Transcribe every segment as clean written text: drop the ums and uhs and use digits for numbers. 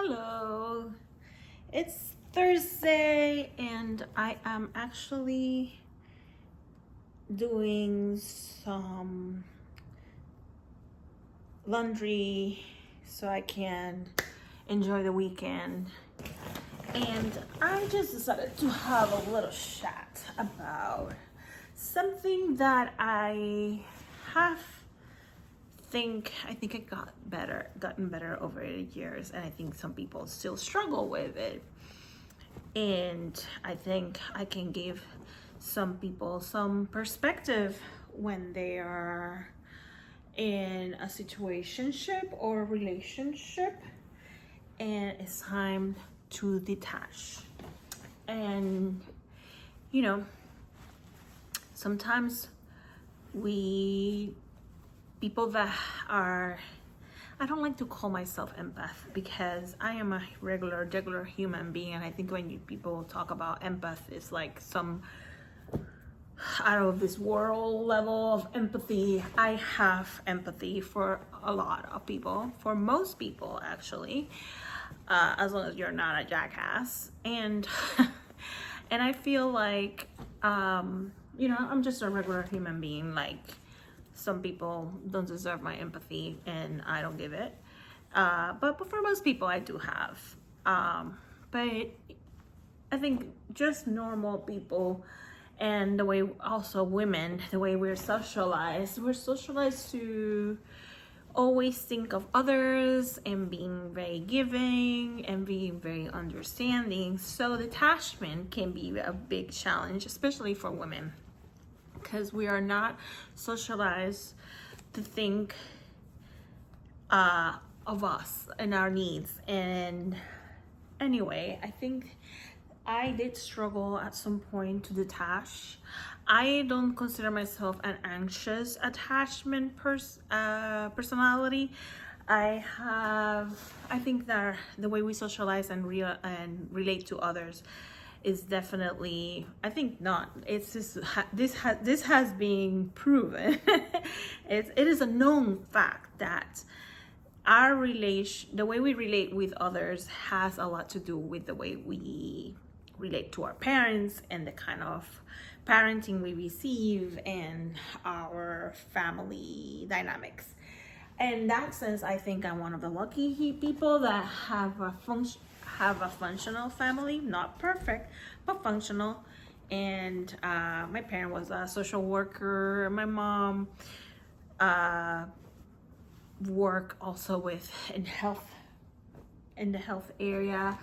Hello, it's Thursday and I am actually doing some laundry so I can enjoy the weekend. And I just decided to have a little chat about something that have I think it gotten better over the years, and I think some people still struggle with it. And I think I can give some people some perspective when they are in a situationship or relationship and it's time to detach. And sometimes people that are, I don't like to call myself empath because I am a regular human being, and I think when people talk about empath, it's like some out of this world level of empathy. I have empathy for a lot of people, for most people actually, as long as you're not a jackass. And and I feel like I'm just a regular human being. Like, some people don't deserve my empathy and I don't give it. But for most people, I do have. But I think just normal people, and the way also women, the way we're socialized to always think of others and being very giving and being very understanding. So detachment can be a big challenge, especially for women, because we are not socialized to think of us and our needs. And anyway, I think I did struggle at some point to detach. I don't consider myself an anxious attachment personality. I think that the way we socialize and relate to others is definitely, I think not. It's just this has been proven. It is a known fact that the way we relate with others has a lot to do with the way we relate to our parents and the kind of parenting we receive and our family dynamics. In that sense, I think I'm one of the lucky people that have a functional family, not perfect, but functional. And my parent was a social worker. My mom worked also in the health area,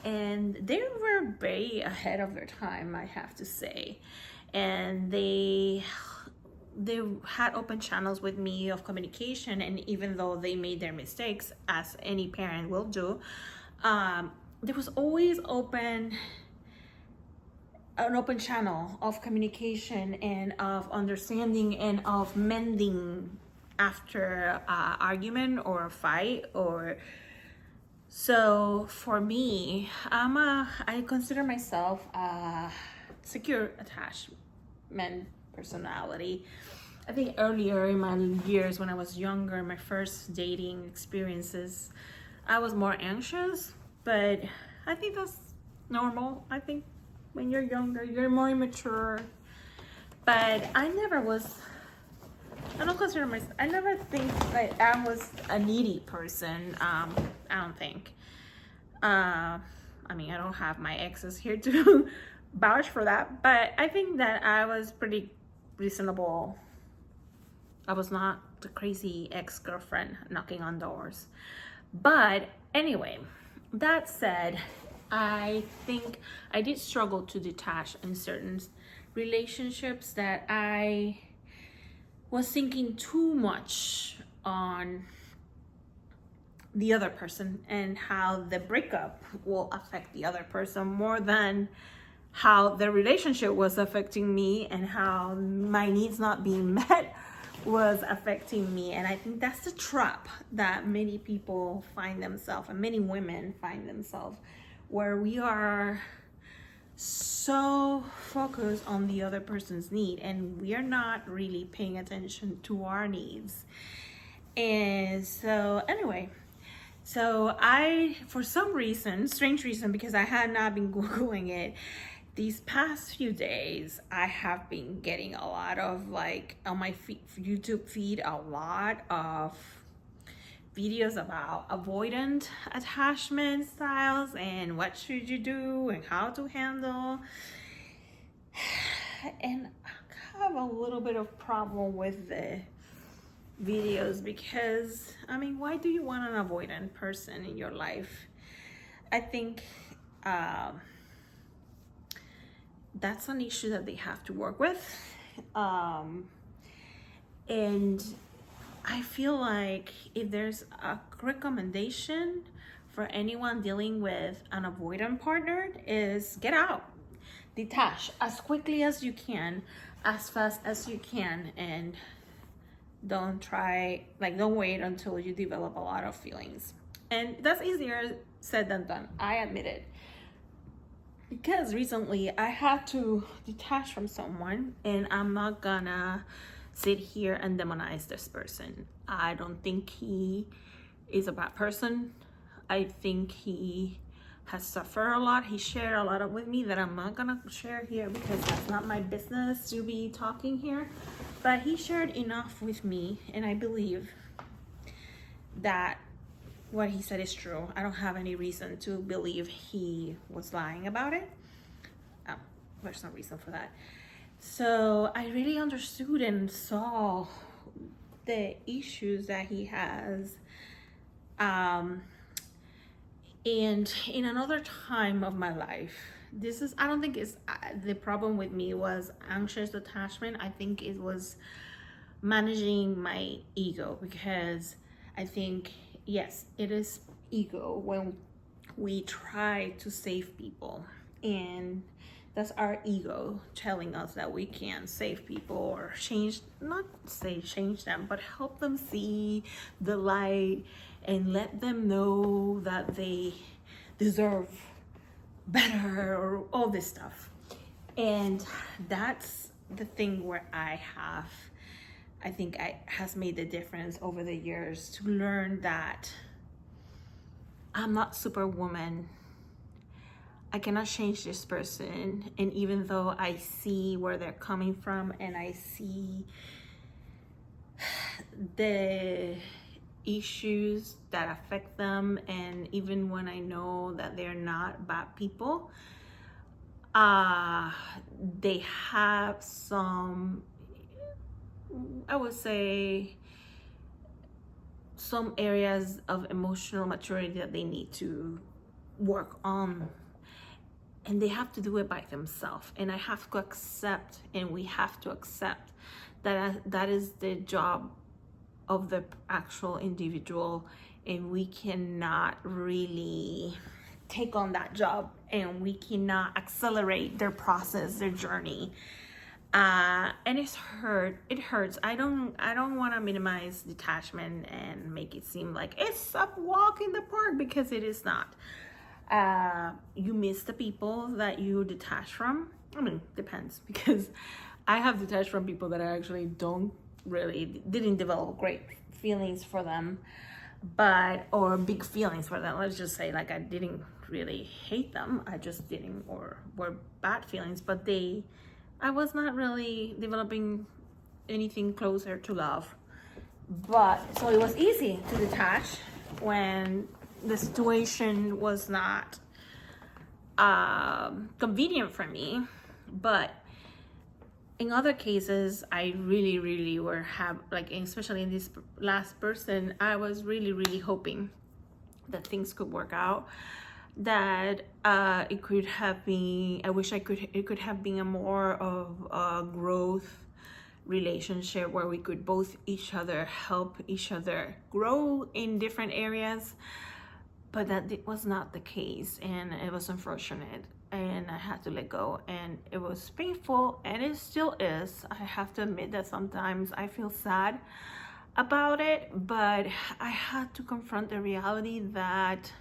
and they were very ahead of their time, I have to say. And they had open channels with me of communication, and even though they made their mistakes, as any parent will do, there was always an open channel of communication and of understanding and of mending after argument or a fight. Or so for me, I consider myself a secure attachment personality. I think earlier in my years, when I was younger, my first dating experiences, I was more anxious, but I think that's normal. I think when you're younger, you're more immature. But I never think that I was a needy person. I don't think. I don't have my exes here to vouch for that, but I think that I was pretty reasonable. I was not the crazy ex-girlfriend knocking on doors. But anyway, that said, I think I did struggle to detach in certain relationships, that I was thinking too much on the other person and how the breakup will affect the other person more than how the relationship was affecting me and how my needs not being met was affecting me. And I think that's the trap that many people find themselves, and many women find themselves, where we are so focused on the other person's need and we are not really paying attention to our needs. And so anyway, So I, for some reason, strange reason, because I had not been Googling it, these past few days, I have been getting a lot of, like, on my YouTube feed, a lot of videos about avoidant attachment styles and what should you do and how to handle. And I have a little bit of problem with the videos because, I mean, why do you want an avoidant person in your life? I think that's an issue that they have to work with. And I feel like if there's a recommendation for anyone dealing with an avoidant partner is get out, detach as quickly as you can, as fast as you can, and don't wait until you develop a lot of feelings. And that's easier said than done, I admit it, because recently I had to detach from someone, and I'm not gonna sit here and demonize this person. I don't think he is a bad person. I think he has suffered a lot. He shared a lot with me that I'm not gonna share here because that's not my business to be talking here. But he shared enough with me, and I believe that what he said is true. I don't have any reason to believe he was lying about it. There's no reason for that. So I really understood and saw the issues that he has. And in another time of my life, I don't think it's the problem with me was anxious attachment. I think it was managing my ego, because I think, yes, it is ego when we try to save people, and that's our ego telling us that we can save people or change them, but help them see the light and let them know that they deserve better, or all this stuff. And that's the thing where I think has made the difference over the years, to learn that I'm not Superwoman. I cannot change this person. And even though I see where they're coming from, and I see the issues that affect them, and even when I know that they're not bad people, they have some, I would say, some areas of emotional maturity that they need to work on, and they have to do it by themselves. And I have to accept, and we have to accept that that is the job of the actual individual, and we cannot really take on that job, and we cannot accelerate their process, their journey. And it hurts. I don't want to minimize detachment and make it seem like it's a walk in the park, because it is not. You miss the people that you detach from. I mean, depends, because I have detached from people that I actually didn't develop great feelings for them, or big feelings for them. Let's just say, like, I didn't really hate them. I just didn't, or were bad feelings, but I was not really developing anything closer to love. But so it was easy to detach when the situation was not convenient for me. But in other cases, I really were especially in this last person, I was really hoping that things could work out, that it could have been, I wish it could have been a more of a growth relationship where we could both help each other grow in different areas. But that was not the case, and it was unfortunate, and I had to let go, and it was painful, and it still is. I have to admit that sometimes I feel sad about it, but I had to confront the reality that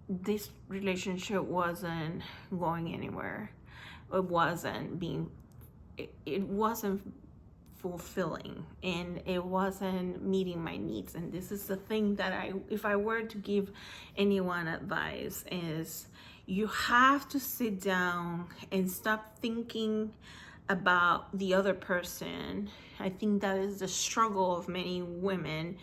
this relationship wasn't going anywhere. It wasn't fulfilling and it wasn't meeting my needs. And this is the thing that if I were to give anyone advice, is you have to sit down and stop thinking about the other person. I think that is the struggle of many women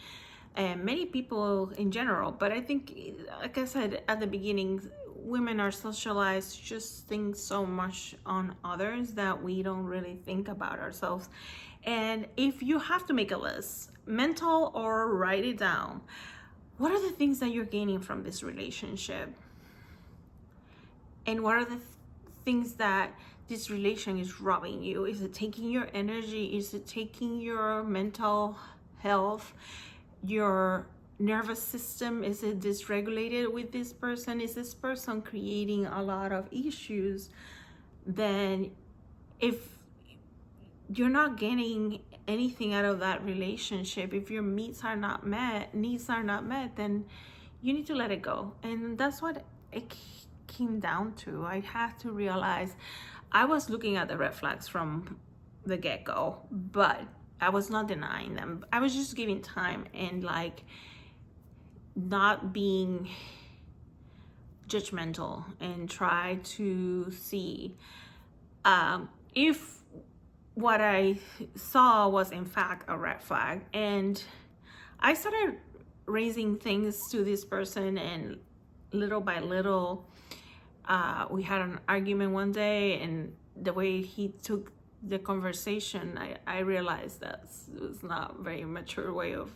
and many people in general. But I think, like I said at the beginning, women are socialized to just think so much on others that we don't really think about ourselves. And if you have to make a list, mental or write it down, what are the things that you're gaining from this relationship? And what are the things that this relation is robbing you? Is it taking your energy? Is it taking your mental health, your nervous system? Is it dysregulated with this person? Is this person creating a lot of issues? Then if you're not getting anything out of that relationship, if your needs are not met, then you need to let it go. And that's what it came down to. I had to realize I was looking at the red flags from the get-go, but I was not denying them. I was just giving time and like not being judgmental and try to see if what I saw was in fact a red flag. And I started raising things to this person, and little by little we had an argument one day, and the way he took the conversation, I realized that it was not a very mature way of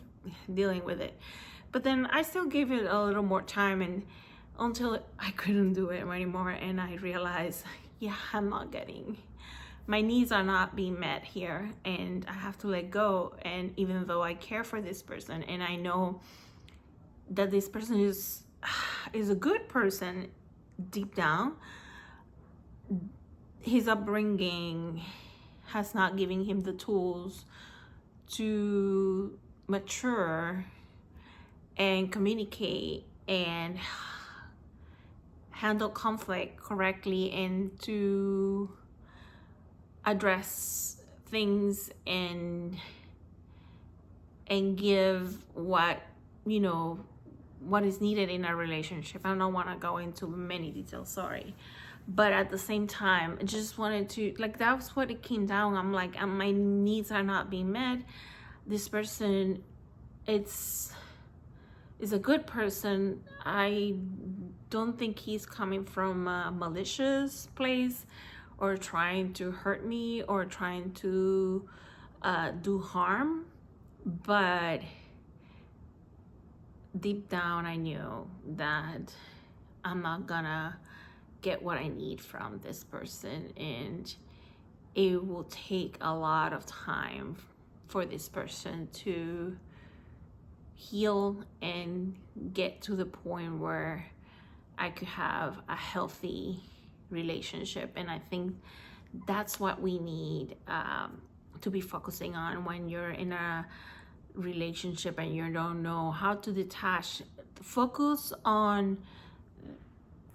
dealing with it. But then I still gave it a little more time, and until I couldn't do it anymore, and I realized, yeah, my needs are not being met here, and I have to let go. And even though I care for this person, and I know that this person is a good person deep down, his upbringing has not given him the tools to mature and communicate and handle conflict correctly, and to address things and give what is needed in a relationship. I don't want to go into many details, sorry. But at the same time, I just wanted to, like, that's what it came down. I'm like, my needs are not being met. This person, is a good person. I don't think he's coming from a malicious place or trying to hurt me or trying to do harm. But deep down, I knew that I'm not gonna get what I need from this person, and it will take a lot of time for this person to heal and get to the point where I could have a healthy relationship. And I think that's what we need to be focusing on when you're in a relationship and you don't know how to detach. Focus on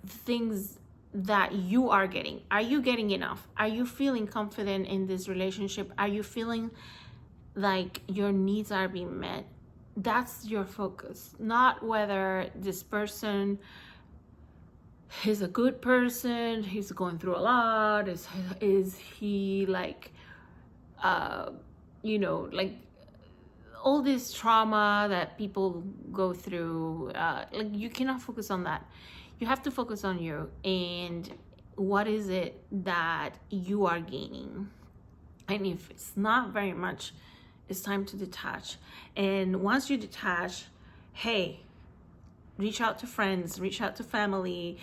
things that you are getting. Are you getting enough? Are you feeling confident in this relationship? Are you feeling like your needs are being met? That's your focus, not whether this person is a good person, he's going through a lot, is he like like all this trauma that people go through. Like, you cannot focus on that. You have to focus on you and what is it that you are gaining. And if it's not very much, it's time to detach. And once you detach, hey, reach out to friends, reach out to family,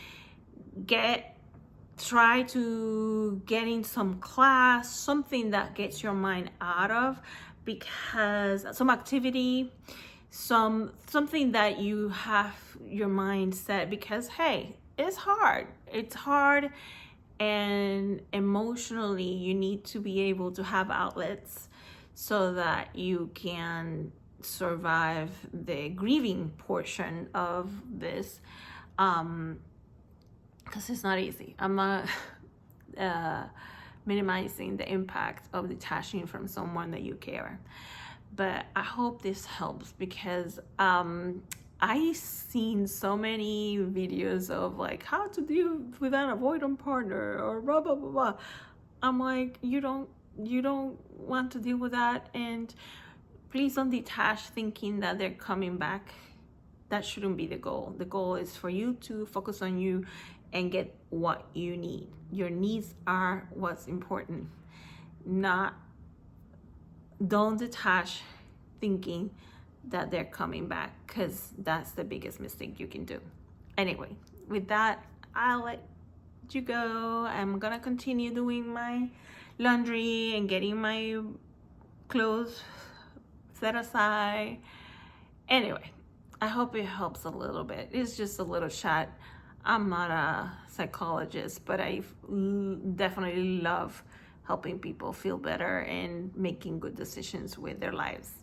try to get in some class, something that gets your mind out of, because some activity, something that you have your mind set, because hey, it's hard, and emotionally you need to be able to have outlets so that you can survive the grieving portion of this, because it's not easy. I'm not minimizing the impact of detaching from someone that you care. But I hope this helps, because I've seen so many videos of like how to deal with an avoidant partner or blah blah blah blah. I'm like, you don't want to deal with that, and please don't detach thinking that they're coming back. That shouldn't be the goal. The goal is for you to focus on you and get what you need. Your needs are what's important. Don't detach thinking that they're coming back, because that's the biggest mistake you can do. Anyway, with that, I'll let you go. I'm gonna continue doing my laundry and getting my clothes set aside. Anyway, I hope it helps a little bit. It's just a little chat. I'm not a psychologist, but I definitely love helping people feel better and making good decisions with their lives.